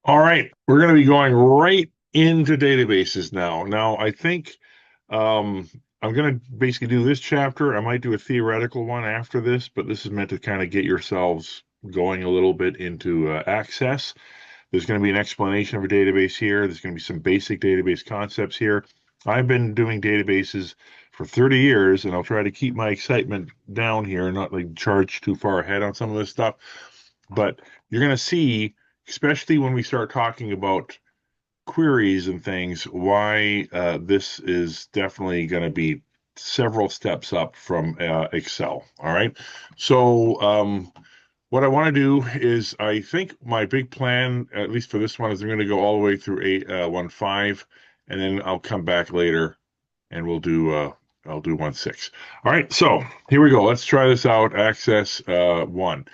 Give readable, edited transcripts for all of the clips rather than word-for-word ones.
All right, we're going to be going right into databases now. Now, I think I'm going to basically do this chapter. I might do a theoretical one after this, but this is meant to kind of get yourselves going a little bit into Access. There's going to be an explanation of a database here. There's going to be some basic database concepts here. I've been doing databases for 30 years, and I'll try to keep my excitement down here and not like charge too far ahead on some of this stuff. But you're going to see, especially when we start talking about queries and things, why this is definitely going to be several steps up from Excel. All right. So, what I want to do is, I think my big plan, at least for this one, is I'm going to go all the way through 8.1.5, and then I'll come back later and I'll do 1.6. All right. So here we go. Let's try this out. Access 1.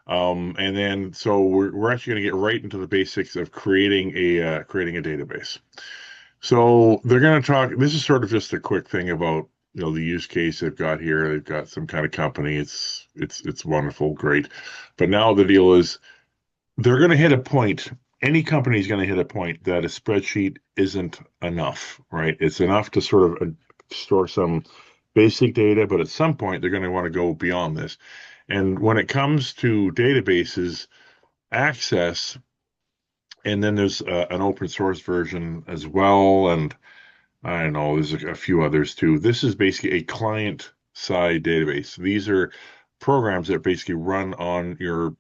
And then, so we're actually going to get right into the basics of creating a database. So they're going to talk. This is sort of just a quick thing about the use case they've got here. They've got some kind of company. It's wonderful, great. But now the deal is they're going to hit a point. Any company is going to hit a point that a spreadsheet isn't enough, right? It's enough to sort of store some basic data, but at some point they're going to want to go beyond this. And when it comes to databases, Access, and then there's an open source version as well, and I don't know, there's a few others too. This is basically a client side database. These are programs that basically run on your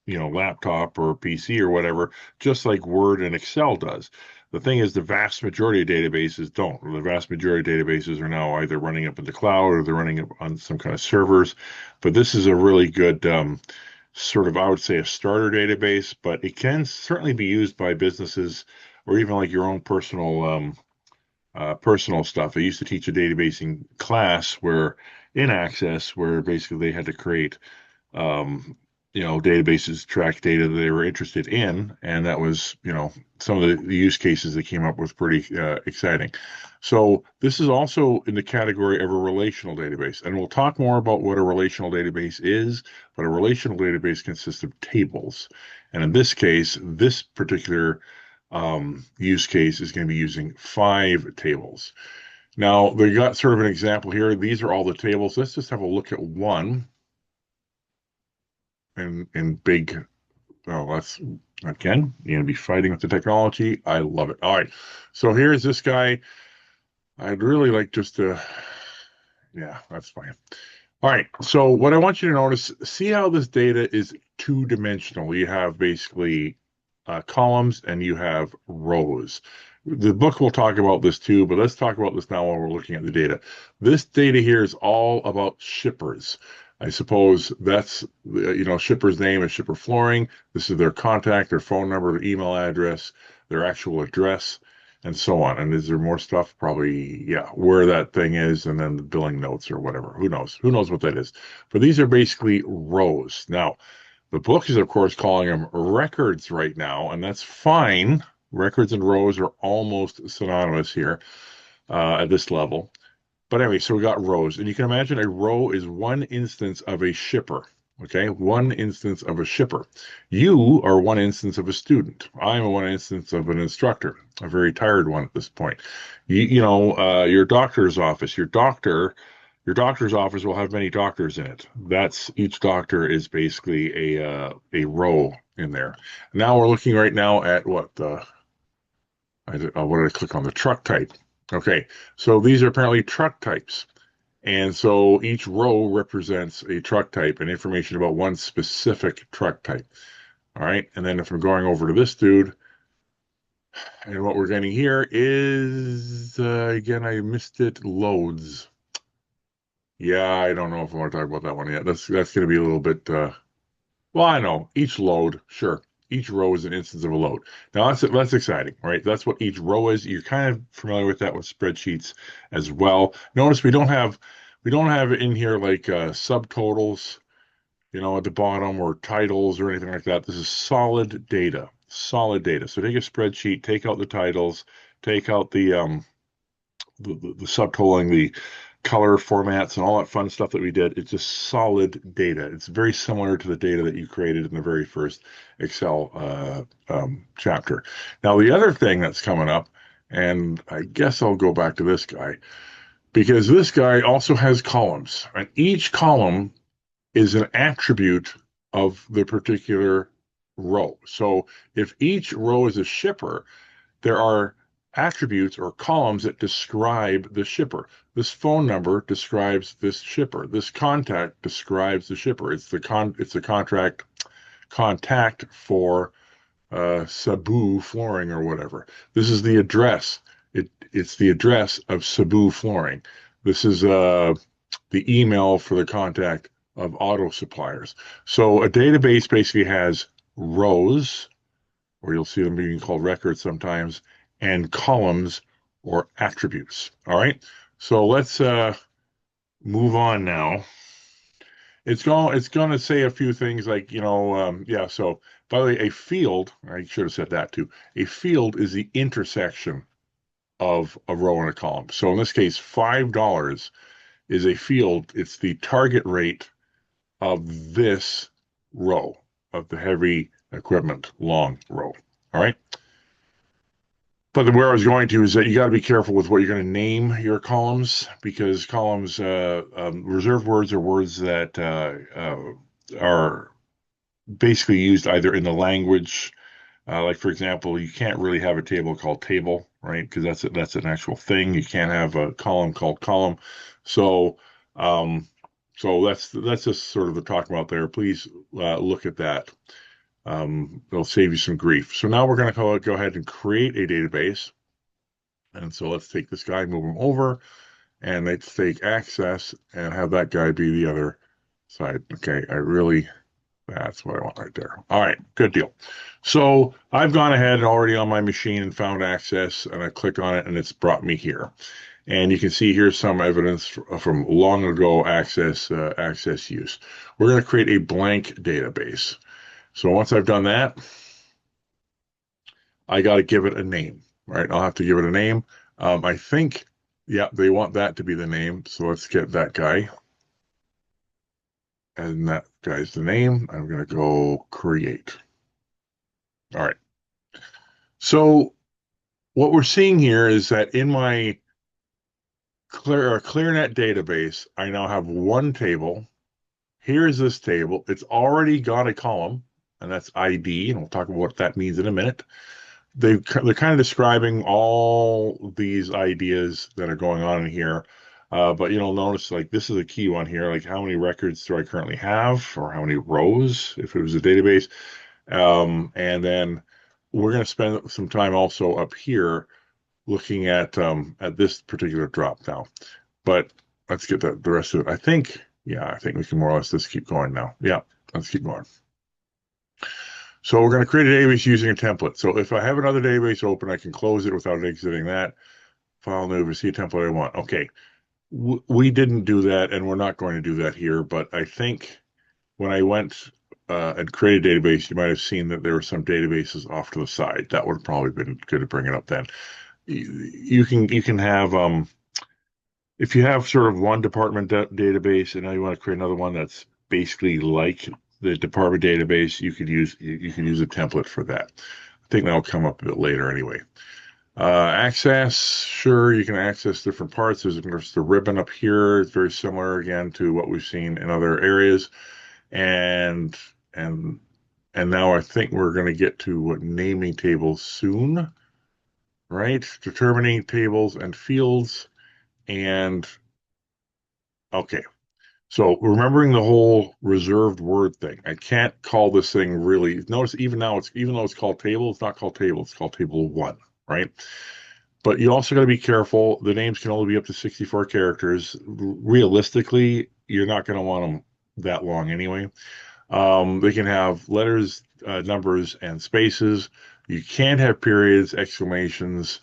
laptop or PC or whatever, just like Word and Excel does. The thing is, the vast majority of databases don't. The vast majority of databases are now either running up in the cloud or they're running up on some kind of servers. But this is a really good sort of, I would say, a starter database, but it can certainly be used by businesses or even like your own personal stuff. I used to teach a databasing class where in Access, where basically they had to create databases track data that they were interested in, and that was, some of the use cases they came up with pretty exciting. So this is also in the category of a relational database, and we'll talk more about what a relational database is, but a relational database consists of tables. And in this case, this particular use case is going to be using 5 tables. Now, they got sort of an example here. These are all the tables. Let's just have a look at one in big. Oh, that's again, you're gonna be fighting with the technology. I love it. All right. So here's this guy. I'd really like just to, yeah, that's fine. All right. So what I want you to notice, see how this data is two-dimensional. You have basically columns and you have rows. The book will talk about this too, but let's talk about this now while we're looking at the data. This data here is all about shippers. I suppose that's, shipper's name is Shipper Flooring. This is their contact, their phone number, their email address, their actual address, and so on. And is there more stuff? Probably, yeah, where that thing is, and then the billing notes or whatever. Who knows? Who knows what that is? But these are basically rows. Now, the book is, of course, calling them records right now, and that's fine. Records and rows are almost synonymous here at this level. But anyway, so we got rows, and you can imagine a row is one instance of a shipper. Okay, one instance of a shipper. You are one instance of a student. I'm one instance of an instructor, a very tired one at this point. Your doctor's office, your doctor's office will have many doctors in it. That's each doctor is basically a row in there. Now we're looking right now at what did I click on? The truck type. Okay, so these are apparently truck types. And so each row represents a truck type and information about one specific truck type. All right, and then if I'm going over to this dude, and what we're getting here is, again, I missed it, loads. Yeah, I don't know if I want to talk about that one yet. That's going to be a little bit, well, I know, each load, sure. Each row is an instance of a load. Now that's exciting, right? That's what each row is. You're kind of familiar with that with spreadsheets as well. Notice we don't have in here like subtotals, at the bottom or titles or anything like that. This is solid data, solid data. So take a spreadsheet, take out the titles, take out the subtotaling, color formats and all that fun stuff that we did. It's just solid data. It's very similar to the data that you created in the very first Excel chapter. Now, the other thing that's coming up, and I guess I'll go back to this guy, because this guy also has columns, and each column is an attribute of the particular row. So if each row is a shipper, there are attributes or columns that describe the shipper. This phone number describes this shipper. This contact describes the shipper. It's the contact for Sabu flooring or whatever. This is the address. It's the address of Sabu flooring. This is the email for the contact of auto suppliers. So a database basically has rows, or you'll see them being called records sometimes, and columns or attributes. All right. So let's move on now. It's going to say a few things like, yeah. So by the way, a field, I should have said that too. A field is the intersection of a row and a column. So in this case, $5 is a field. It's the target rate of this row, of the heavy equipment long row. All right. But where I was going to is that you got to be careful with what you're going to name your columns, because columns, reserved words are words that are basically used either in the language. Like, for example, you can't really have a table called table, right? Because that's an actual thing. You can't have a column called column. So, that's just sort of the talk about there. Please look at that. It'll save you some grief. So now we're going to go ahead and create a database. And so let's take this guy, move him over, and let's take access and have that guy be the other side. Okay, that's what I want right there. All right, good deal. So I've gone ahead already on my machine and found access, and I click on it, and it's brought me here. And you can see here's some evidence from long ago access use. We're going to create a blank database. So once I've done that, I got to give it a name, right? I'll have to give it a name. I think, yeah, they want that to be the name. So let's get that guy. And that guy's the name. I'm going to go create. All right. So what we're seeing here is that in my ClearNet database, I now have one table. Here's this table. It's already got a column, and that's ID, and we'll talk about what that means in a minute. They're kind of describing all these ideas that are going on in here. But you'll notice, like, this is a key one here, like how many records do I currently have, or how many rows if it was a database. And then we're going to spend some time also up here looking at this particular drop now. But let's get the rest of it. I think we can more or less just keep going now. Yeah, let's keep going. So we're going to create a database using a template. So if I have another database open, I can close it without exiting that. File new, see a template I want. Okay, we didn't do that, and we're not going to do that here. But I think when I went and created a database, you might have seen that there were some databases off to the side. That would have probably been good to bring it up then. You can have if you have sort of one department database, and now you want to create another one that's basically like the department database, you could use a template for that. I think that'll come up a bit later anyway. Access, sure, you can access different parts. There's the ribbon up here. It's very similar again to what we've seen in other areas. And now I think we're going to get to naming tables soon, right? Determining tables and fields. And okay, so remembering the whole reserved word thing. I can't call this thing really. Notice even though it's called table, it's not called table. It's called table one, right? But you also got to be careful. The names can only be up to 64 characters. Realistically, you're not going to want them that long anyway. They can have letters, numbers, and spaces. You can't have periods, exclamations,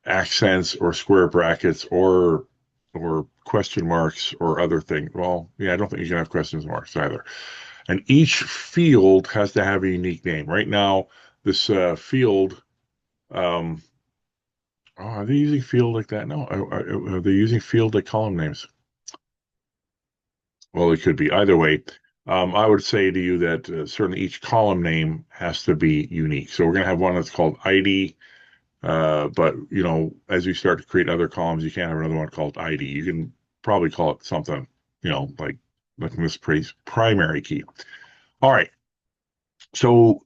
accents, or square brackets, or question marks or other things. Well, yeah, I don't think you can have question marks either. And each field has to have a unique name. Right now, this field Oh, are they using field like that? No, are they using field like column names? Well, it could be either way. I would say to you that certainly each column name has to be unique. So we're going to have one that's called ID, but as we start to create other columns, you can't have another one called ID. You can probably call it something, like in this primary key. All right. So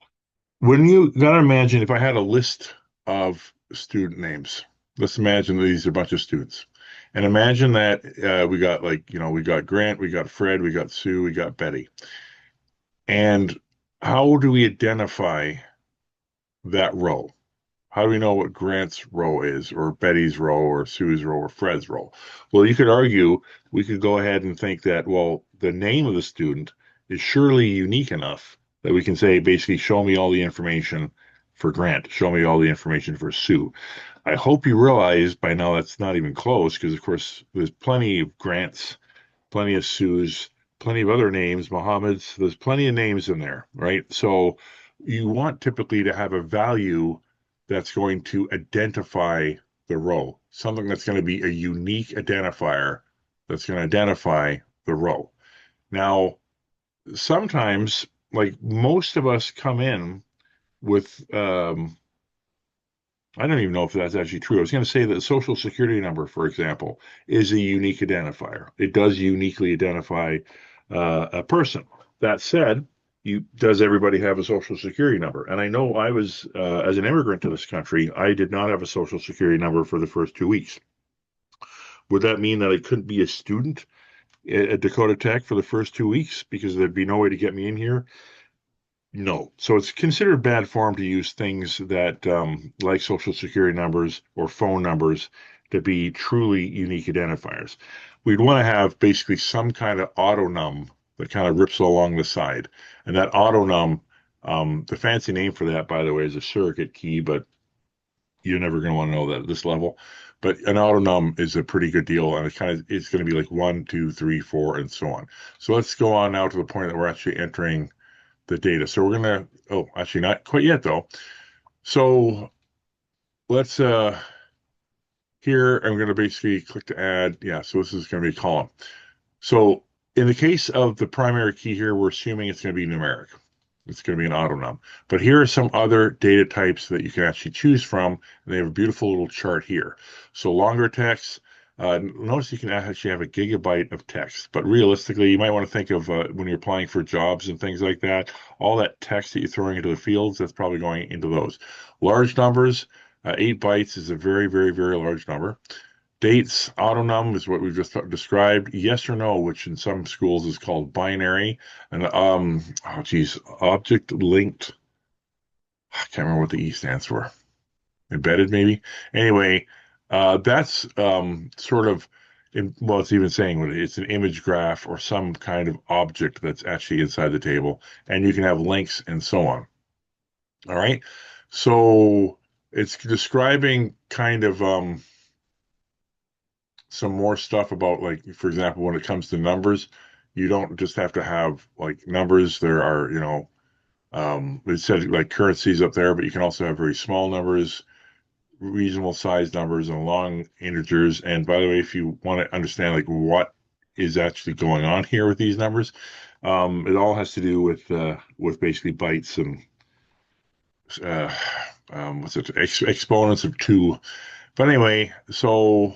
when you got to imagine if I had a list of student names, let's imagine that these are a bunch of students. And imagine that we got we got Grant, we got Fred, we got Sue, we got Betty. And how do we identify that row? How do we know what Grant's row is, or Betty's row, or Sue's row, or Fred's row? Well, you could argue, we could go ahead and think that, well, the name of the student is surely unique enough that we can say, basically, show me all the information for Grant, show me all the information for Sue. I hope you realize by now that's not even close, because, of course, there's plenty of Grants, plenty of Sue's, plenty of other names, Mohammed's. There's plenty of names in there, right? So you want typically to have a value that's going to identify the row, something that's going to be a unique identifier that's going to identify the row. Now, sometimes, like most of us come in with I don't even know if that's actually true. I was going to say that the social security number, for example, is a unique identifier. It does uniquely identify a person. That said, does everybody have a social security number? And I know I was, as an immigrant to this country, I did not have a social security number for the first 2 weeks. Would that mean that I couldn't be a student at Dakota Tech for the first 2 weeks because there'd be no way to get me in here? No. So it's considered bad form to use things that, like social security numbers or phone numbers, to be truly unique identifiers. We'd want to have basically some kind of autonum that kind of rips along the side. And that autonum, the fancy name for that, by the way, is a surrogate key, but you're never going to want to know that at this level. But an autonum is a pretty good deal, and it's going to be like 1, 2, 3, 4, and so on. So let's go on now to the point that we're actually entering the data. So we're gonna, oh, actually not quite yet though. So let's here I'm gonna basically click to add. Yeah, so this is gonna be a column. So in the case of the primary key here, we're assuming it's gonna be numeric. It's going to be an autonum. But here are some other data types that you can actually choose from. And they have a beautiful little chart here. So longer text. Notice you can actually have a gigabyte of text, but realistically, you might want to think of when you're applying for jobs and things like that, all that text that you're throwing into the fields, that's probably going into those. Large numbers, 8 bytes is a very, very, very large number. Dates, autonum is what we've just described. Yes or no, which in some schools is called binary. And oh geez, object linked. I can't remember what the E stands for. Embedded, maybe. Anyway, that's sort of, well, it's even saying it's an image graph or some kind of object that's actually inside the table, and you can have links and so on. All right, so it's describing kind of some more stuff about, like, for example, when it comes to numbers, you don't just have to have like numbers. There are, it said like currencies up there, but you can also have very small numbers, reasonable sized numbers, and long integers. And by the way, if you want to understand like what is actually going on here with these numbers, it all has to do with basically bytes and uh, what's it, exponents of two. But anyway, so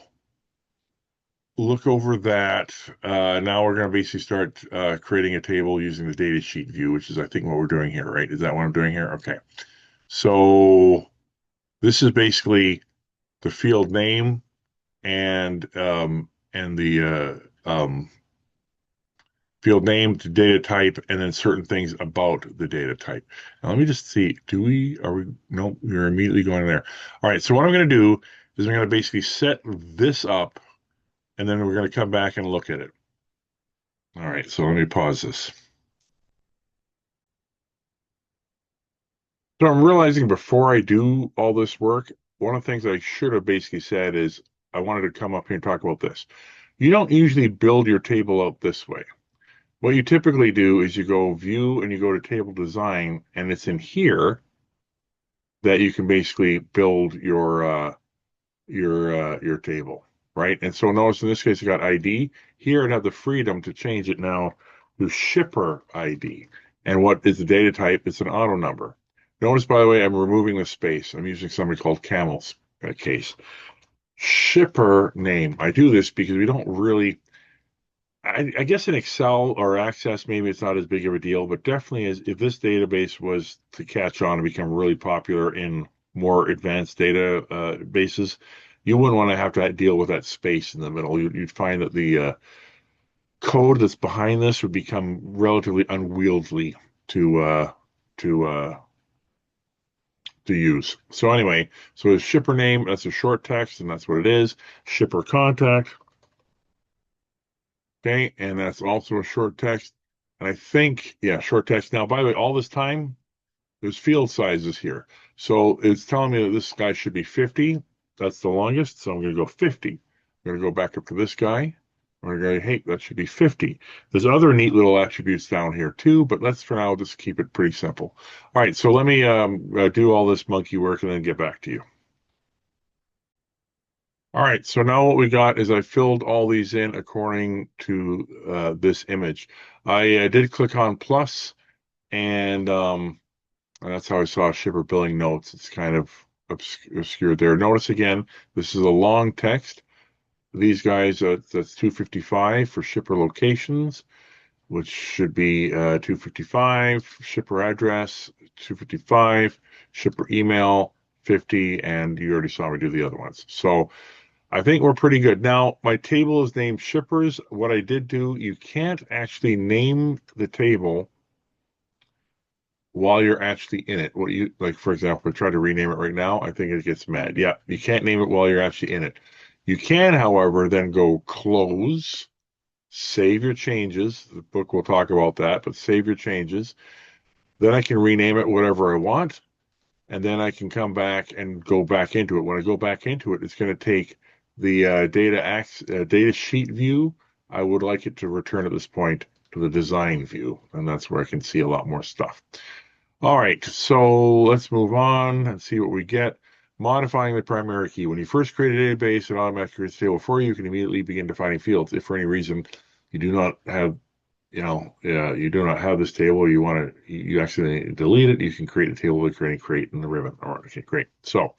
look over that. Now we're going to basically start creating a table using the data sheet view, which is, I think, what we're doing here, right? Is that what I'm doing here? Okay. So this is basically the field name and the field name, the data type, and then certain things about the data type. Now let me just see. No, we're immediately going there. All right. So what I'm going to do is I'm going to basically set this up, and then we're going to come back and look at it. All right, so let me pause this. So I'm realizing before I do all this work, one of the things I should have basically said is I wanted to come up here and talk about this. You don't usually build your table out this way. What you typically do is you go view and you go to table design, and it's in here that you can basically build your table, right? And so notice in this case I got ID. Here I have the freedom to change it now to shipper ID. And what is the data type? It's an auto number. Notice, by the way, I'm removing the space. I'm using something called Camel's case. Shipper name. I do this because we don't really, I guess in Excel or Access, maybe it's not as big of a deal, but definitely is if this database was to catch on and become really popular in more advanced data bases, you wouldn't want to have to deal with that space in the middle. You'd find that the code that's behind this would become relatively unwieldy to uh, to uh, to use. So anyway, so the shipper name, that's a short text, and that's what it is. Shipper contact. Okay, and that's also a short text. And I think, yeah, short text. Now, by the way, all this time, there's field sizes here. So it's telling me that this guy should be 50. That's the longest. So I'm going to go 50. I'm going to go back up to this guy. I'm going to go, hey, that should be 50. There's other neat little attributes down here too, but let's for now just keep it pretty simple. All right, so let me do all this monkey work and then get back to you. All right, so now what we got is I filled all these in according to this image. I did click on plus, and that's how I saw shipper billing notes. It's kind of obscured there. Notice again, this is a long text. These guys, that's 255 for shipper locations, which should be 255, shipper address, 255, shipper email, 50, and you already saw me do the other ones. So I think we're pretty good. Now, my table is named shippers. What I did do, you can't actually name the table while you're actually in it. What you like, for example, try to rename it right now, I think it gets mad. Yeah, you can't name it while you're actually in it. You can, however, then go close, save your changes. The book will talk about that, but save your changes. Then I can rename it whatever I want, and then I can come back and go back into it. When I go back into it, it's going to take the data sheet view. I would like it to return at this point to the design view, and that's where I can see a lot more stuff. All right, so let's move on and see what we get. Modifying the primary key. When you first create a database, it automatically creates a table for you. You can immediately begin defining fields. If for any reason you do not have, you do not have this table, you want to, you actually delete it, you can create a table by create in the ribbon. All right, okay, great. So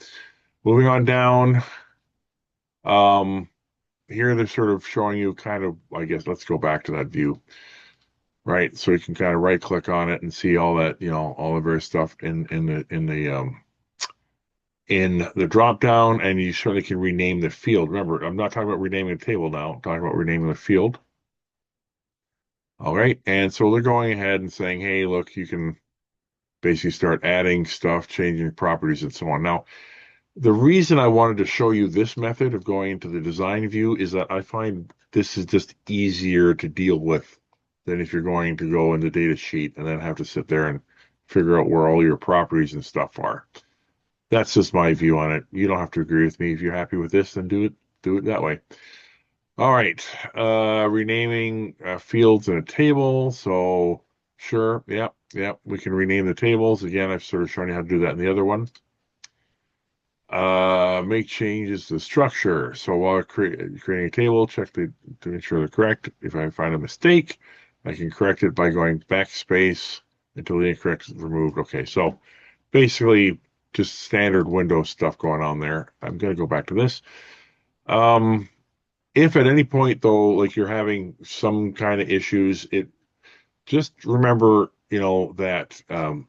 moving on down, um, here they're sort of showing you kind of, I guess, let's go back to that view. Right, so you can kind of right click on it and see all that, all the various stuff in the drop down, and you certainly can rename the field. Remember, I'm not talking about renaming the table now. I'm talking about renaming the field. All right, and so they're going ahead and saying, hey, look, you can basically start adding stuff, changing properties, and so on. Now, the reason I wanted to show you this method of going into the design view is that I find this is just easier to deal with than if you're going to go in the data sheet and then have to sit there and figure out where all your properties and stuff are. That's just my view on it. You don't have to agree with me. If you're happy with this, then do it that way. All right. Renaming fields in a table. So sure. Yep. We can rename the tables. Again, I've sort of shown you how to do that in the other one. Make changes to structure. So while creating a table, check to make sure they're correct. If I find a mistake, I can correct it by going backspace until the incorrect is removed. Okay, so basically just standard Windows stuff going on there. I'm going to go back to this. If at any point though, like you're having some kind of issues, it just remember, that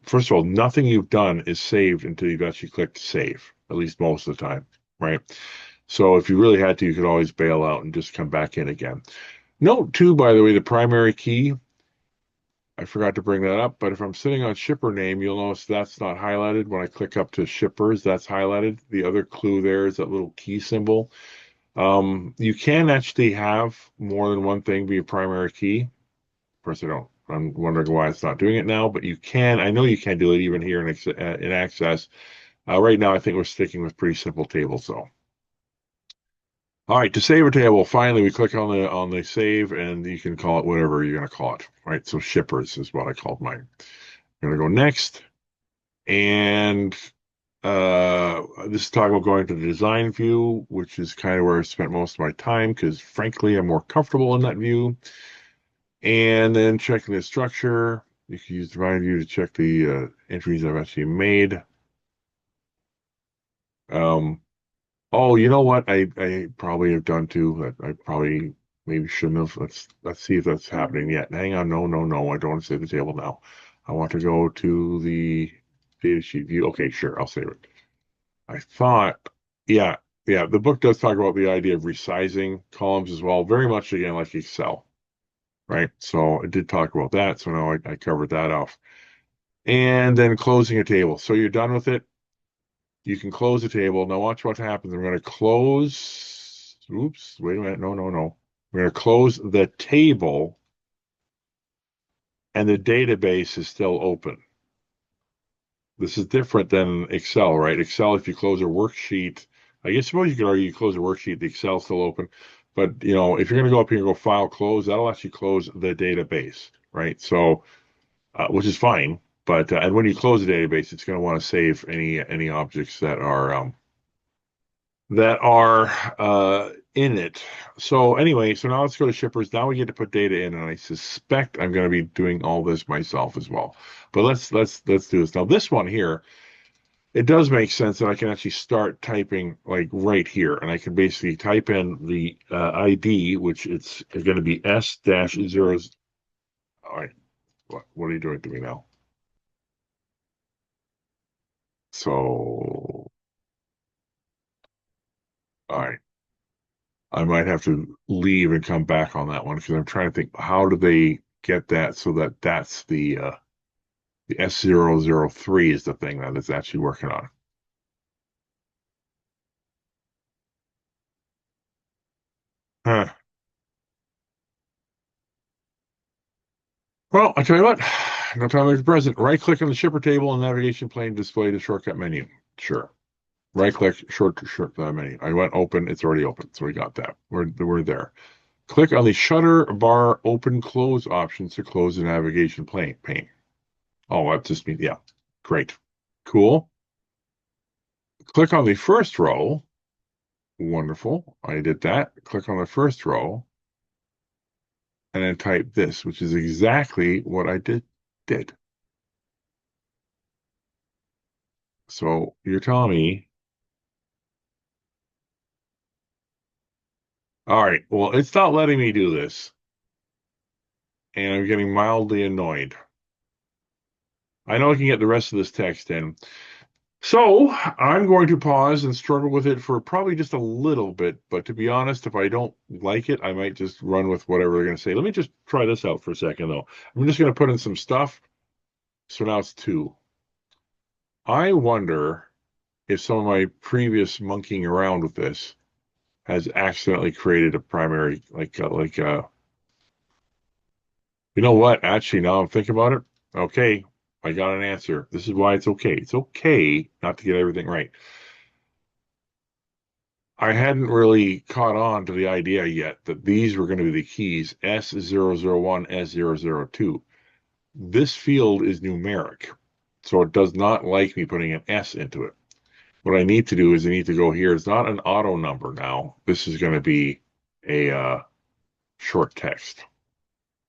first of all, nothing you've done is saved until you've actually clicked save, at least most of the time, right? So if you really had to, you could always bail out and just come back in again. Note too, by the way, the primary key, I forgot to bring that up, but if I'm sitting on shipper name, you'll notice that's not highlighted. When I click up to shippers, that's highlighted. The other clue there is that little key symbol. You can actually have more than one thing be a primary key. Of course, I don't. I'm wondering why it's not doing it now, but you can. I know you can do it even here in Access. Right now, I think we're sticking with pretty simple tables, though. All right, to save a table, finally we click on the save, and you can call it whatever you're going to call it. Right, so shippers is what I called mine. I'm going to go next, and This is talking about going to the design view, which is kind of where I spent most of my time because, frankly, I'm more comfortable in that view. And then checking the structure. You can use design view to check the entries I've actually made. Um, oh, you know what? I probably have done too. I probably maybe shouldn't have. Let's see if that's happening yet. Hang on. No, no, no. I don't want to save the table now. I want to go to the data sheet view. Okay, sure. I'll save it. I thought, yeah, yeah, the book does talk about the idea of resizing columns as well, very much again like Excel, right? So it did talk about that. So now I covered that off. And then closing a table. So you're done with it. You can close the table. Now watch what happens. I'm going to close. Oops, wait a minute. No, no, no. We're going to close the table and the database is still open. This is different than Excel, right? Excel, if you close a worksheet, I guess suppose you could argue you close a worksheet, the Excel's still open. But if you're going to go up here and go file close, that'll actually close the database, right? So, which is fine. But and when you close the database, it's going to want to save any objects that are in it. So anyway, so now let's go to shippers. Now we get to put data in, and I suspect I'm going to be doing all this myself as well. But let's do this now. This one here it does make sense that I can actually start typing like right here, and I can basically type in the ID, which it's going to be S dash zeros. All right, what are you doing to me now? So, all right, I might have to leave and come back on that one because I'm trying to think how do they get that so that that's the S003 is the thing that it's actually working on. Huh. Well, I tell you what, no time like the present. Right click on the shipper table and navigation pane display the shortcut menu. Sure. Right click, short menu. I went open, it's already open. So we got that. We're there. Click on the shutter bar open close options to close the navigation pane. Oh, that just means, yeah. Great. Cool. Click on the first row. Wonderful. I did that. Click on the first row and then type this, which is exactly what I did. So you're telling me, all right, well, it's not letting me do this, and I'm getting mildly annoyed. I know I can get the rest of this text in. So I'm going to pause and struggle with it for probably just a little bit. But to be honest, if I don't like it, I might just run with whatever they're going to say. Let me just try this out for a second, though. I'm just going to put in some stuff. So now it's two. I wonder if some of my previous monkeying around with this has accidentally created a primary, you know what? Actually, now I'm thinking about it. Okay, I got an answer. This is why it's okay. It's okay not to get everything right. I hadn't really caught on to the idea yet that these were going to be the keys S001, S002. This field is numeric, so it does not like me putting an S into it. What I need to do is I need to go here. It's not an auto number now. This is going to be a short text.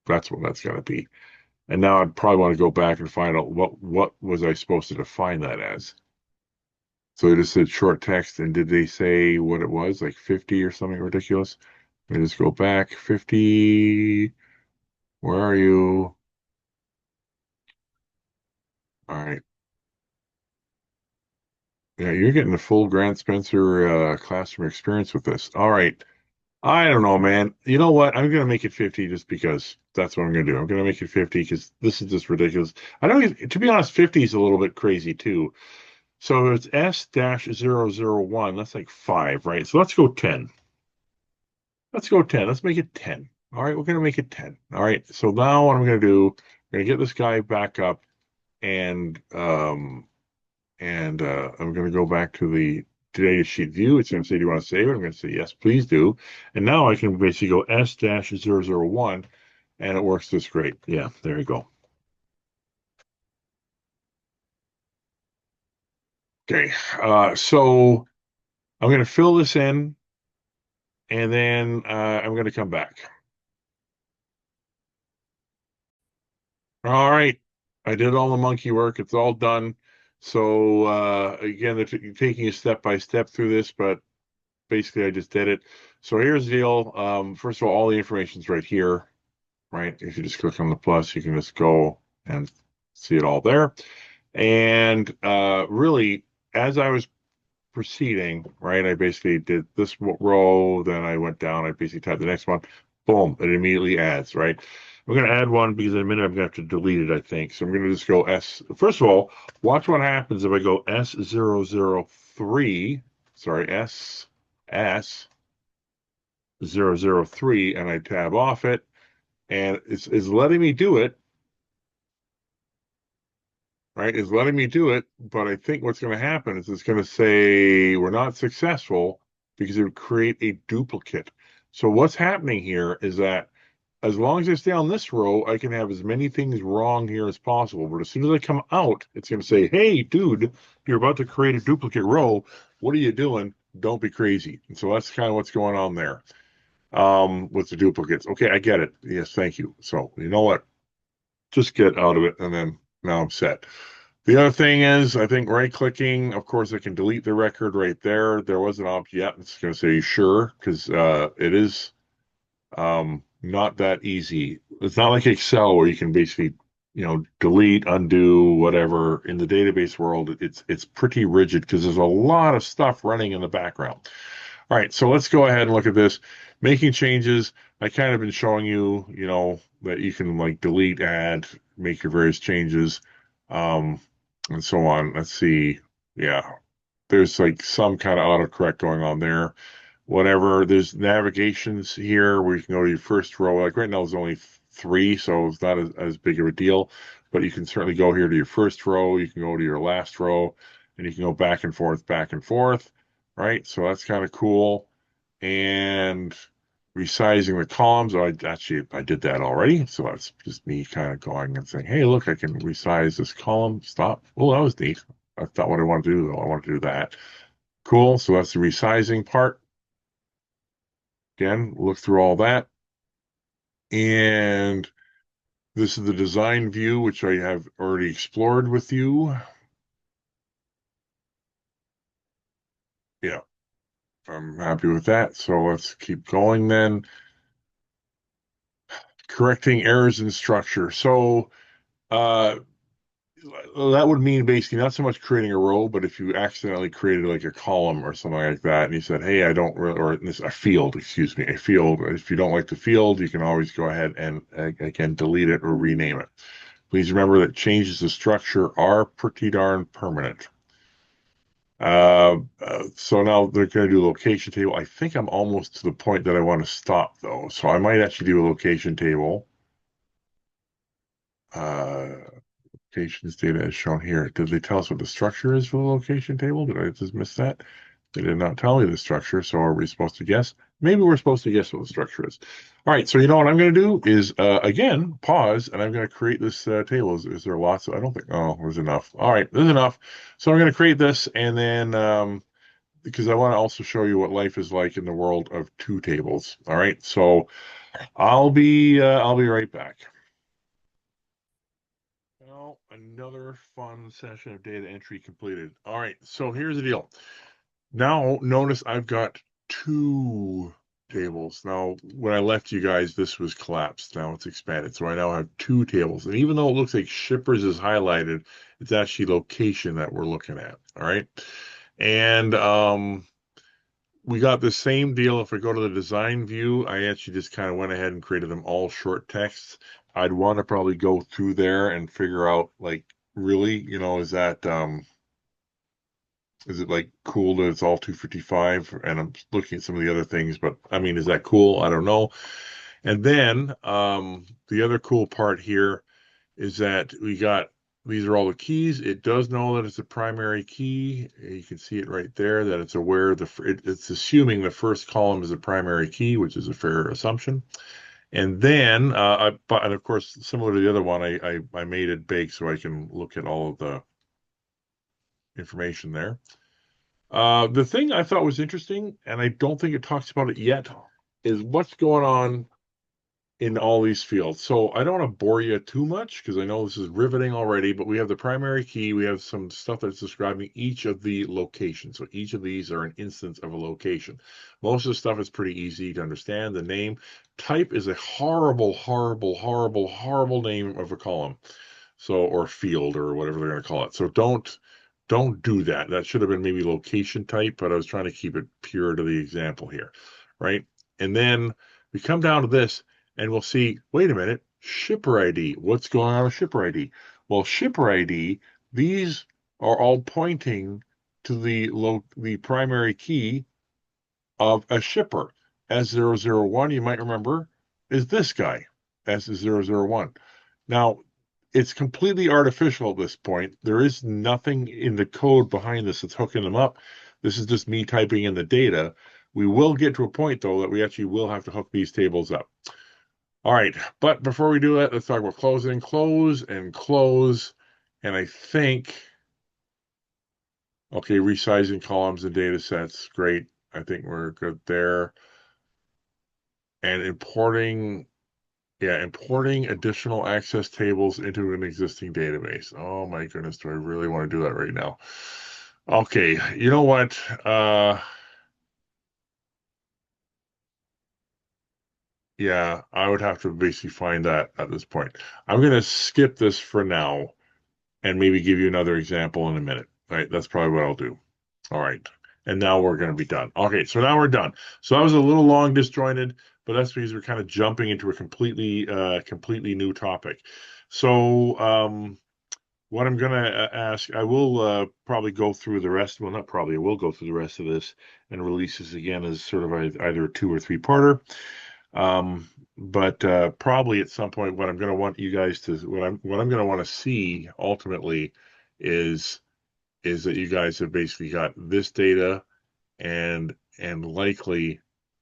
That's what that's going to be. And now I'd probably want to go back and find out what was I supposed to define that as. So it just said short text, and did they say what it was, like 50 or something ridiculous? Let me just go back. 50. Where are you? All right. Yeah, you're getting the full Grant Spencer classroom experience with this. All right. I don't know, man. You know what? I'm gonna make it 50 just because that's what I'm gonna do. I'm gonna make it 50 because this is just ridiculous. I don't even, to be honest, 50 is a little bit crazy too. So it's S-001. That's like five, right? So let's go 10. Let's go 10. Let's make it 10. All right, we're gonna make it 10. All right. So now what I'm gonna do, I'm gonna get this guy back up and I'm gonna go back to the data sheet view. It's gonna say, do you want to save it? I'm gonna say yes, please do. And now I can basically go S-001 and it works just great. Yeah, there you go. Okay. So I'm going to fill this in and then I'm going to come back. All right. I did all the monkey work. It's all done. So again, taking you step by step through this, but basically I just did it. So here's the deal. First of all the information's right here, right? If you just click on the plus, you can just go and see it all there. And really, as I was proceeding, right? I basically did this row, then I went down, I basically typed the next one, boom, it immediately adds, right? I'm going to add one because in a minute I'm going to have to delete it, I think. So I'm going to just go S. First of all, watch what happens if I go S003, sorry, S003, and I tab off it, and it's letting me do it, right? It's letting me do it, but I think what's going to happen is it's going to say we're not successful because it would create a duplicate. So what's happening here is that as long as I stay on this row, I can have as many things wrong here as possible. But as soon as I come out, it's going to say, hey, dude, you're about to create a duplicate row. What are you doing? Don't be crazy. And so that's kind of what's going on there with the duplicates. Okay, I get it. Yes, thank you. So you know what? Just get out of it, and then now I'm set. The other thing is, I think right clicking, of course, I can delete the record right there. There was an option yet. It's going to say sure because it is not that easy. It's not like Excel where you can basically, delete, undo, whatever. In the database world, it's pretty rigid because there's a lot of stuff running in the background. All right, so let's go ahead and look at this. Making changes. I kind of been showing you, that you can like delete, add, make your various changes, um, and so on. Let's see. Yeah, there's like some kind of autocorrect going on there. Whatever. There's navigations here where you can go to your first row. Like right now, there's only three, so it's not as big of a deal. But you can certainly go here to your first row. You can go to your last row, and you can go back and forth, back and forth. Right. So that's kind of cool. And resizing the columns. I did that already. So that's just me kind of going and saying, hey, look, I can resize this column. Stop. Oh, that was neat. That's not what I want to do, though. I want to do that. Cool. So that's the resizing part. Again, look through all that. And this is the design view, which I have already explored with you. Yeah, I'm happy with that. So let's keep going then. Correcting errors in structure. So uh, that would mean basically not so much creating a row, but if you accidentally created like a column or something like that, and you said, "Hey, I don't really," or this a field, excuse me, a field. If you don't like the field, you can always go ahead and again delete it or rename it. Please remember that changes to structure are pretty darn permanent. So now they're going to do a location table. I think I'm almost to the point that I want to stop though, so I might actually do a location table. Uh, Locations data is shown here. Did they tell us what the structure is for the location table? Did I just miss that? They did not tell me the structure, so are we supposed to guess? Maybe we're supposed to guess what the structure is. All right, so you know what I'm going to do is, again, pause, and I'm going to create this table. Is there lots? I don't think, oh, there's enough. All right, there's enough. So I'm going to create this, and then, because I want to also show you what life is like in the world of two tables. All right, so I'll be right back. Well, another fun session of data entry completed. All right, so here's the deal. Now, notice I've got two tables. Now, when I left you guys, this was collapsed. Now it's expanded. So I now have two tables. And even though it looks like shippers is highlighted, it's actually location that we're looking at. All right. And we got the same deal. If I go to the design view, I actually just kind of went ahead and created them all short text. I'd want to probably go through there and figure out like really, is it like cool that it's all 255? And I'm looking at some of the other things, but I mean, is that cool? I don't know. And then the other cool part here is that we got these are all the keys. It does know that it's a primary key. You can see it right there that it's aware of it's assuming the first column is a primary key, which is a fair assumption. And then, and of course, similar to the other one, I made it big so I can look at all of the information there. The thing I thought was interesting, and I don't think it talks about it yet, is what's going on in all these fields. So I don't want to bore you too much because I know this is riveting already, but we have the primary key. We have some stuff that's describing each of the locations. So each of these are an instance of a location. Most of the stuff is pretty easy to understand. The name type is a horrible, horrible, horrible, horrible name of a column. So, or field or whatever they're going to call it. So don't do that. That should have been maybe location type, but I was trying to keep it pure to the example here, right? And then we come down to this and we'll see, wait a minute, shipper ID. What's going on with shipper ID? Well, shipper ID, these are all pointing to the primary key of a shipper. S001, you might remember, is this guy, S001. Now, it's completely artificial at this point. There is nothing in the code behind this that's hooking them up. This is just me typing in the data. We will get to a point, though, that we actually will have to hook these tables up. All right, but before we do that, let's talk about closing, close, and close. And I think, okay, resizing columns and data sets, great. I think we're good there. And importing additional access tables into an existing database. Oh my goodness, do I really want to do that right now? Okay, you know what? Yeah, I would have to basically find that at this point. I'm going to skip this for now and maybe give you another example in a minute. All right, that's probably what I'll do. All right. And now we're going to be done. Okay, so now we're done. So that was a little long disjointed, but that's because we're kind of jumping into a completely new topic. So what I'm going to ask, I will probably go through the rest. Well, not probably, I will go through the rest of this and release this again as sort of either a 2 or 3 parter. But probably at some point, what I'm going to want you guys to, what I'm going to want to see ultimately is that you guys have basically got this data and likely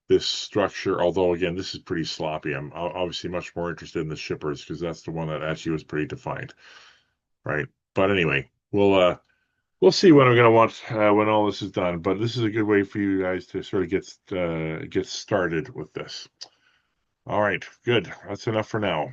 this structure. Although again, this is pretty sloppy. I'm obviously much more interested in the shippers because that's the one that actually was pretty defined, right? But anyway, we'll see what I'm gonna want when all this is done. But this is a good way for you guys to sort of get started with this. All right, good. That's enough for now.